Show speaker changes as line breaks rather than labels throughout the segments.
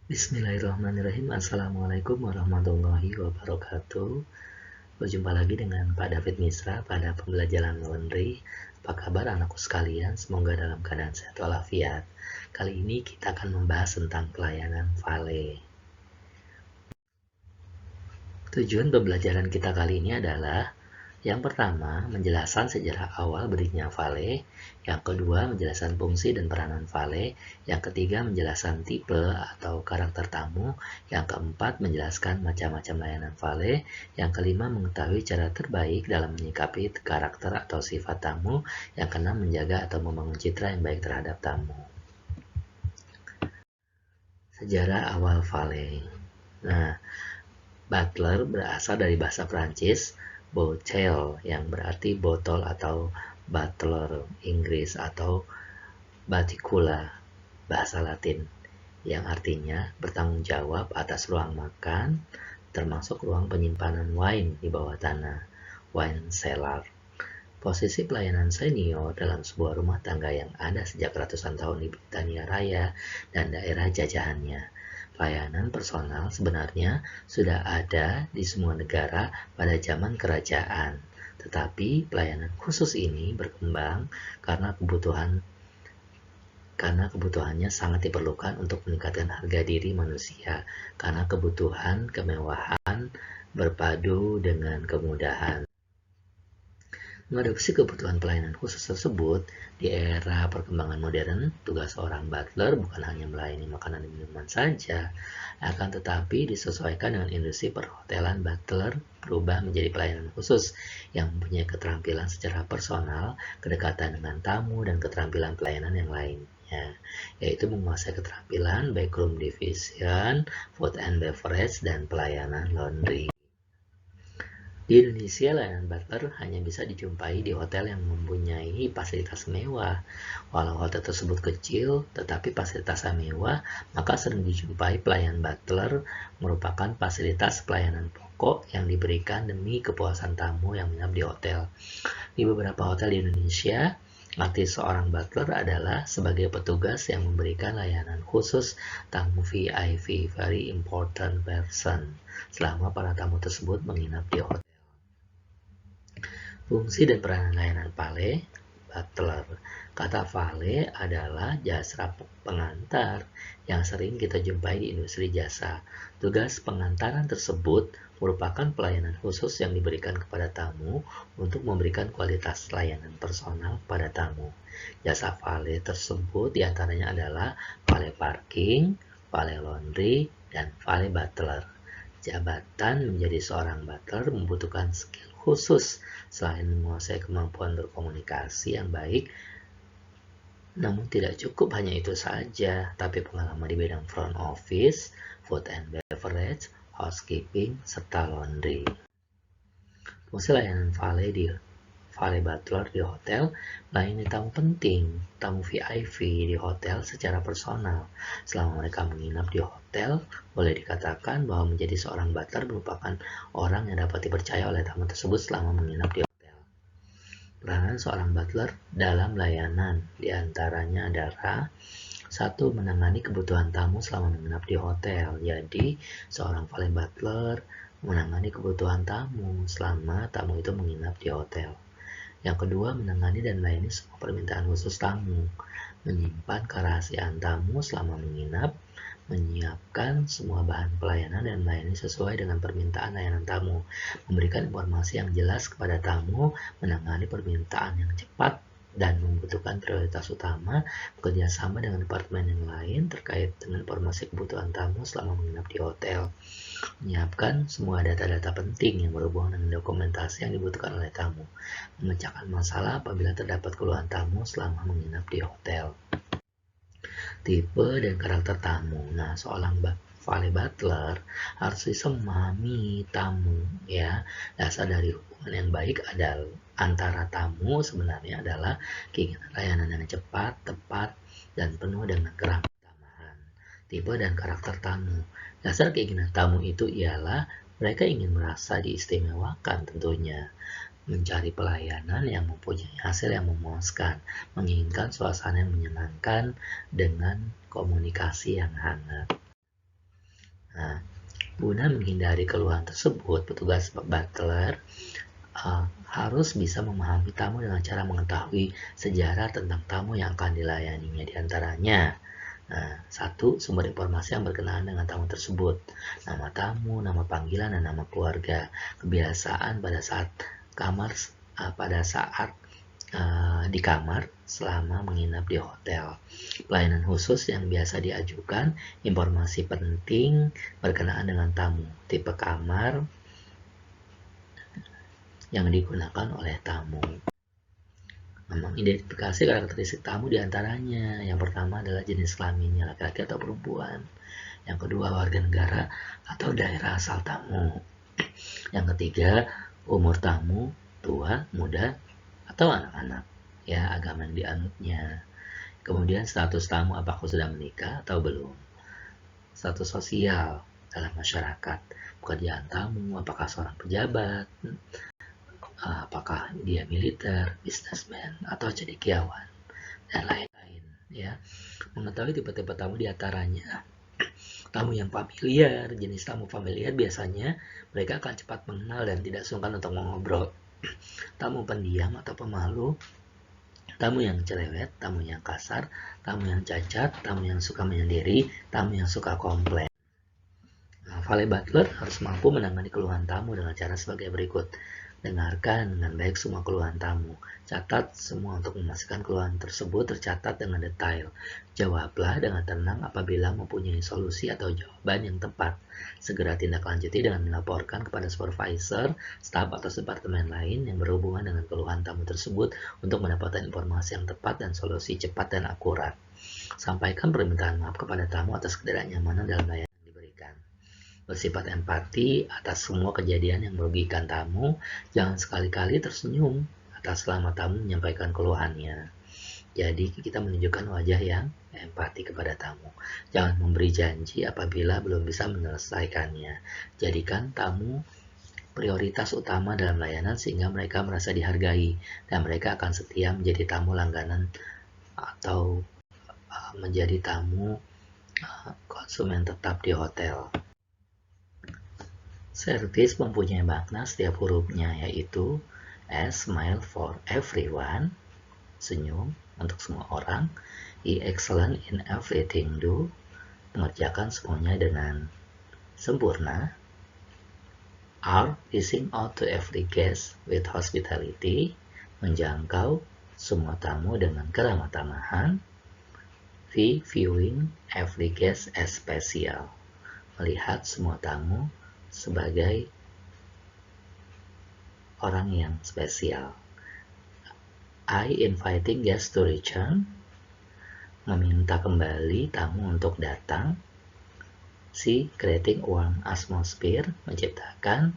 Bismillahirrahmanirrahim. Assalamualaikum warahmatullahi wabarakatuh. Berjumpa lagi dengan Pak David Misra pada pembelajaran laundry. Apa kabar anakku sekalian? Semoga dalam keadaan sehat walafiat. Kali ini kita akan membahas tentang pelayanan valet. Tujuan pembelajaran kita kali ini adalah yang pertama, menjelaskan sejarah awal berdirinya valet. Yang kedua, menjelaskan fungsi dan peranan valet. Yang ketiga, menjelaskan tipe atau karakter tamu. Yang keempat, menjelaskan macam-macam layanan valet. Yang kelima, mengetahui cara terbaik dalam menyikapi karakter atau sifat tamu. Yang keenam, menjaga atau membangun citra yang baik terhadap tamu. Sejarah awal valet. Nah, butler berasal dari bahasa Prancis, bouteille yang berarti botol atau butler Inggris atau baticula bahasa Latin yang artinya bertanggung jawab atas ruang makan termasuk ruang penyimpanan wine di bawah tanah, wine cellar. Posisi pelayanan senior dalam sebuah rumah tangga yang ada sejak ratusan tahun di Britania Raya dan daerah jajahannya. Pelayanan personal sebenarnya sudah ada di semua negara pada zaman kerajaan, tetapi pelayanan khusus ini berkembang karena kebutuhannya sangat diperlukan untuk meningkatkan harga diri manusia, karena kebutuhan kemewahan berpadu dengan kemudahan. Mengadopsi kebutuhan pelayanan khusus tersebut, di era perkembangan modern, tugas seorang butler bukan hanya melayani makanan dan minuman saja, akan tetapi disesuaikan dengan industri perhotelan. Butler berubah menjadi pelayanan khusus yang mempunyai keterampilan secara personal, kedekatan dengan tamu, dan keterampilan pelayanan yang lainnya, yaitu menguasai keterampilan backroom division, food and beverage, dan pelayanan laundry. Di Indonesia, layanan butler hanya bisa dijumpai di hotel yang mempunyai fasilitas mewah. Walau hotel tersebut kecil, tetapi fasilitasnya mewah, maka sering dijumpai pelayan butler merupakan fasilitas pelayanan pokok yang diberikan demi kepuasan tamu yang menginap di hotel. Di beberapa hotel di Indonesia, arti seorang butler adalah sebagai petugas yang memberikan layanan khusus tamu VIP, very important person, selama para tamu tersebut menginap di hotel. Fungsi dan peranan layanan valet, butler. Kata valet adalah jasa pengantar yang sering kita jumpai di industri jasa. Tugas pengantaran tersebut merupakan pelayanan khusus yang diberikan kepada tamu untuk memberikan kualitas layanan personal pada tamu. Jasa valet tersebut diantaranya adalah valet parking, valet laundry, dan valet butler. Jabatan menjadi seorang butler membutuhkan skill khusus selain menguasai kemampuan berkomunikasi yang baik, namun tidak cukup hanya itu saja, tapi pengalaman di bidang front office, food and beverage, housekeeping, serta laundry. Fungsi layanan valet butler di hotel melayani tamu penting, tamu VIP di hotel secara personal. Selama mereka menginap di hotel, boleh dikatakan bahwa menjadi seorang butler merupakan orang yang dapat dipercaya oleh tamu tersebut selama menginap di hotel. Peranan seorang butler dalam layanan diantaranya adalah: 1. Menangani kebutuhan tamu selama menginap di hotel. Jadi, seorang valet butler menangani kebutuhan tamu selama tamu itu menginap di hotel. Yang kedua, menangani dan melayani semua permintaan khusus tamu, menyimpan kerahasiaan tamu selama menginap, menyiapkan semua bahan pelayanan dan melayani sesuai dengan permintaan layanan tamu, memberikan informasi yang jelas kepada tamu, menangani permintaan yang cepat dan membutuhkan prioritas utama, bekerja sama dengan departemen yang lain terkait dengan informasi kebutuhan tamu selama menginap di hotel, menyiapkan semua data-data penting yang berhubungan dengan dokumentasi yang dibutuhkan oleh tamu, memecahkan masalah apabila terdapat keluhan tamu selama menginap di hotel. Tipe dan karakter tamu. Nah, seorang valet butler harus bisa memahami tamu, ya. Dasar dari hubungan yang baik adalah antara tamu sebenarnya adalah keinginan layanan yang cepat, tepat, dan penuh dengan keramah-tamahan. Tipe dan karakter tamu. Dasar keinginan tamu itu ialah mereka ingin merasa diistimewakan tentunya, mencari pelayanan yang mempunyai hasil yang memuaskan, menginginkan suasana yang menyenangkan dengan komunikasi yang hangat. Nah, guna menghindari keluhan tersebut, petugas butler harus bisa memahami tamu dengan cara mengetahui sejarah tentang tamu yang akan dilayaninya. Di antaranya, satu, sumber informasi yang berkenaan dengan tamu tersebut, nama tamu, nama panggilan, dan nama keluarga, kebiasaan pada saat di kamar selama menginap di hotel, pelayanan khusus yang biasa diajukan, informasi penting berkenaan dengan tamu, tipe kamar yang digunakan oleh tamu. Mengidentifikasi karakteristik tamu diantaranya, yang pertama adalah jenis kelaminnya, laki-laki atau perempuan, yang kedua warga negara atau daerah asal tamu, yang ketiga umur tamu, tua, muda, atau anak-anak, ya, agama yang dianutnya. Kemudian status tamu, apakah sudah menikah atau belum, status sosial dalam masyarakat, pekerjaan tamu, apakah seorang pejabat, apakah dia militer, bisnismen, atau cendekiawan, dan lain-lain, ya. Mengetahui tipe-tipe tamu diantaranya, tamu yang familiar. Jenis tamu familiar biasanya mereka akan cepat mengenal dan tidak sungkan untuk mengobrol. Tamu pendiam atau pemalu, tamu yang cerewet, tamu yang kasar, tamu yang cacat, tamu yang suka menyendiri, tamu yang suka komplain. Valet butler harus mampu menangani keluhan tamu dengan cara sebagai berikut. Dengarkan dengan baik semua keluhan tamu. Catat semua untuk memastikan keluhan tersebut tercatat dengan detail. Jawablah dengan tenang apabila mempunyai solusi atau jawaban yang tepat. Segera tindak lanjuti dengan melaporkan kepada supervisor, staf atau departemen lain yang berhubungan dengan keluhan tamu tersebut untuk mendapatkan informasi yang tepat dan solusi cepat dan akurat. Sampaikan permintaan maaf kepada tamu atas ketidaknyamanan dalam layanan yang diberikan. Bersifat empati atas semua kejadian yang merugikan tamu. Jangan sekali-kali tersenyum atas selama tamu menyampaikan keluhannya. Jadi kita menunjukkan wajah yang empati kepada tamu. Jangan memberi janji apabila belum bisa menyelesaikannya. Jadikan tamu prioritas utama dalam layanan sehingga mereka merasa dihargai dan mereka akan setia menjadi tamu langganan atau menjadi tamu konsumen tetap di hotel. Service mempunyai makna setiap hurufnya, yaitu S, smile for everyone, senyum untuk semua orang, E, excellent in everything do, mengerjakan semuanya dengan sempurna, R, reaching out to every guest with hospitality, menjangkau semua tamu dengan keramah tamahan, V, viewing every guest as special, melihat semua tamu sebagai orang yang spesial. I, inviting guests to return, meminta kembali tamu untuk datang. C, creating warm atmosphere, menciptakan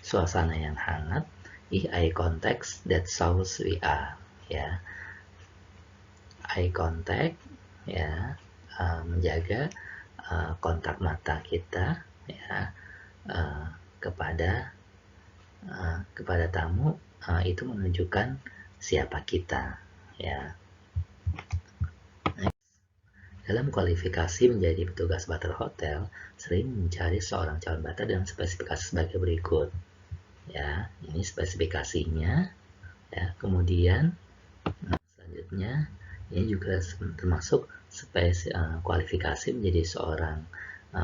suasana yang hangat. E, eye contact that shows we are, ya. Eye contact, ya, menjaga kontak mata kita, ya, kepada tamu, itu menunjukkan siapa kita, ya. Dalam kualifikasi menjadi petugas butler hotel, sering mencari seorang calon butler dengan spesifikasi sebagai berikut, ya. Ini spesifikasinya, ya. Kemudian selanjutnya ini juga termasuk kualifikasi menjadi seorang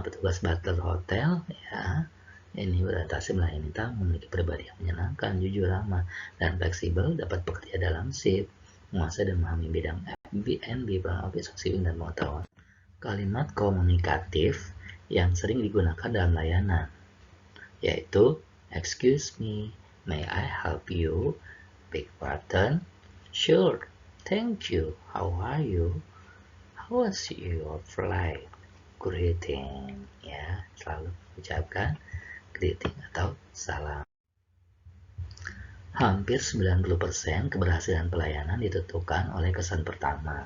petugas butler hotel, ya. Ini berorientasi melayani tamu, memiliki pribadi yang menyenangkan, jujur, ramah, dan fleksibel, dapat bekerja dalam shift, menguasai dan memahami bidang F&B, front office, housekeeping, dan pengetahuan. Kalimat komunikatif yang sering digunakan dalam layanan, yaitu excuse me, may I help you, beg pardon, sure, thank you, how are you, how was your flight, greeting, ya, selalu ucapkan greeting atau salam. Hampir 90% keberhasilan pelayanan ditentukan oleh kesan pertama,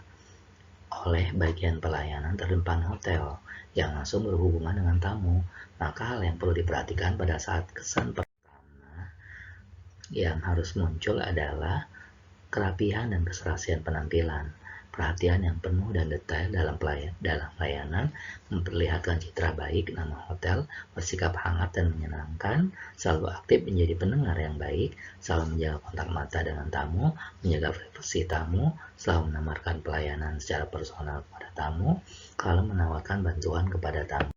oleh bagian pelayanan terdepan hotel yang langsung berhubungan dengan tamu. Maka hal yang perlu diperhatikan pada saat kesan pertama yang harus muncul adalah kerapihan dan keserasian penampilan. Perhatian yang penuh dan detail dalam layanan, memperlihatkan citra baik nama hotel, bersikap hangat dan menyenangkan, selalu aktif menjadi pendengar yang baik, selalu menjaga kontak mata dengan tamu, menjaga privasi tamu, selalu menawarkan pelayanan secara personal kepada tamu, kalau menawarkan bantuan kepada tamu.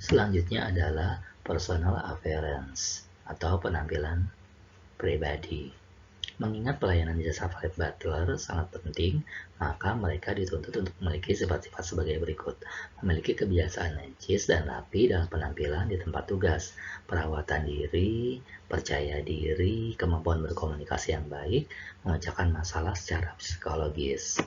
Selanjutnya adalah personal appearance atau penampilan pribadi. Mengingat pelayanan jasa valet butler sangat penting, maka mereka dituntut untuk memiliki sifat-sifat sebagai berikut. Memiliki kebiasaan necis dan rapi dalam penampilan di tempat tugas, perawatan diri, percaya diri, kemampuan berkomunikasi yang baik, memecahkan masalah secara psikologis.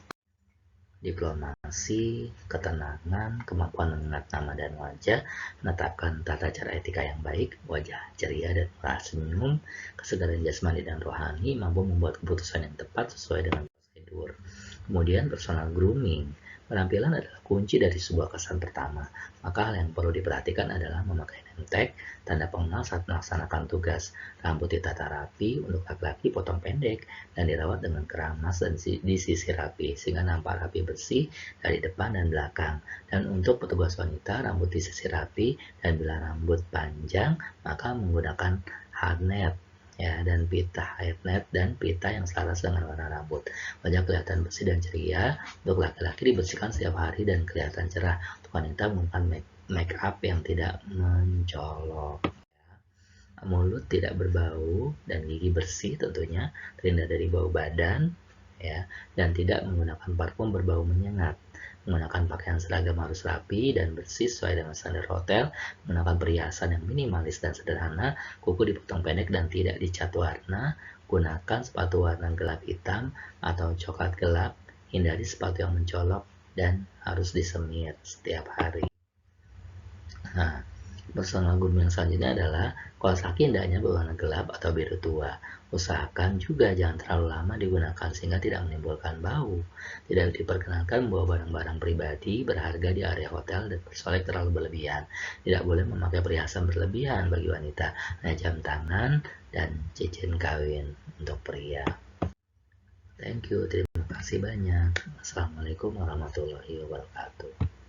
Diplomasi, ketenangan, kemampuan mengingat nama dan wajah, menetapkan tata cara etika yang baik, wajah ceria dan murah senyum, kesegaran jasmani dan rohani, mampu membuat keputusan yang tepat sesuai dengan prosedur. Kemudian personal grooming. Penampilan adalah kunci dari sebuah kesan pertama, maka hal yang perlu diperhatikan adalah memakai name tag, tanda pengenal saat melaksanakan tugas. Rambut ditata rapi, untuk laki-laki potong pendek, dan dirawat dengan keramas dan disisir rapi, sehingga nampak rapi bersih dari depan dan belakang. Dan untuk petugas wanita, rambut disisir rapi, dan bila rambut panjang, maka menggunakan hairnet. Ya, dan pita hairnet dan pita yang selaras dengan warna rambut. Wajah kelihatan bersih dan ceria. Untuk laki-laki dibersihkan setiap hari dan kelihatan cerah. Untuk wanita menggunakan make up yang tidak mencolok. Mulut tidak berbau dan gigi bersih tentunya, terhindar dari bau badan, ya, dan tidak menggunakan parfum berbau menyengat. Menggunakan pakaian seragam harus rapi dan bersih sesuai dengan standar hotel, menggunakan perhiasan yang minimalis dan sederhana, kuku dipotong pendek dan tidak dicat warna, gunakan sepatu warna gelap hitam atau coklat gelap, hindari sepatu yang mencolok dan harus disemir setiap hari. Nah, personal grooming yang selanjutnya adalah kaos kaki hendaknya berwarna gelap atau biru tua. Usahakan juga jangan terlalu lama digunakan sehingga tidak menimbulkan bau. Tidak diperkenankan membawa barang-barang pribadi berharga di area hotel dan bersolek terlalu berlebihan. Tidak boleh memakai perhiasan berlebihan bagi wanita, hanya jam tangan dan cincin kawin untuk pria. Thank you, terima kasih banyak. Assalamualaikum warahmatullahi wabarakatuh.